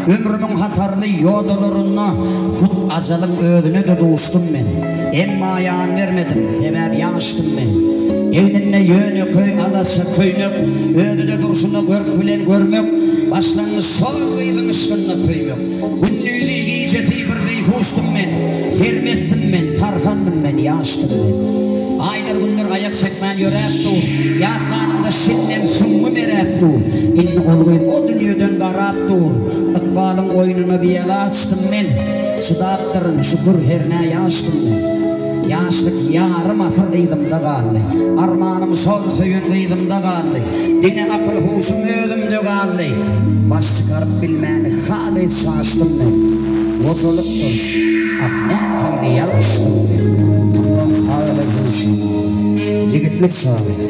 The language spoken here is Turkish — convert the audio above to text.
ömrümün hatarlı yodalarına hut acalım ödüne de dostum ben. Emma ayağın vermedim, sebep yanıştım ben. Eynine yönü köy alaça köynük, ödüne duruşunu görüp bilen görmek, başlarını sol kıydın ışkınla köymük. Ünlüylü giyceti bir beyhuştum ben, fermettim ben, tarkandım ben, yaştım ben. Aylar günler ayak çekmen yörep dur, yatlarında şinnem sungu merep dur. İnni olguydu o dünyadan garap dur, ıkbalın oyununa bir yel açtım ben. Çıdaptırın şükür herne yaştım ben. Yaşlık yarım asır kıydımda kaldı, armanım sol söyün kıydımda kaldı. Dine akıl huşum ödümde kaldı, baş çıkarıp bilmeni hali şaştım ben. Votoluktur, akne hile yarıştım ben. Ağırlı huşum, yigitlik sahibi.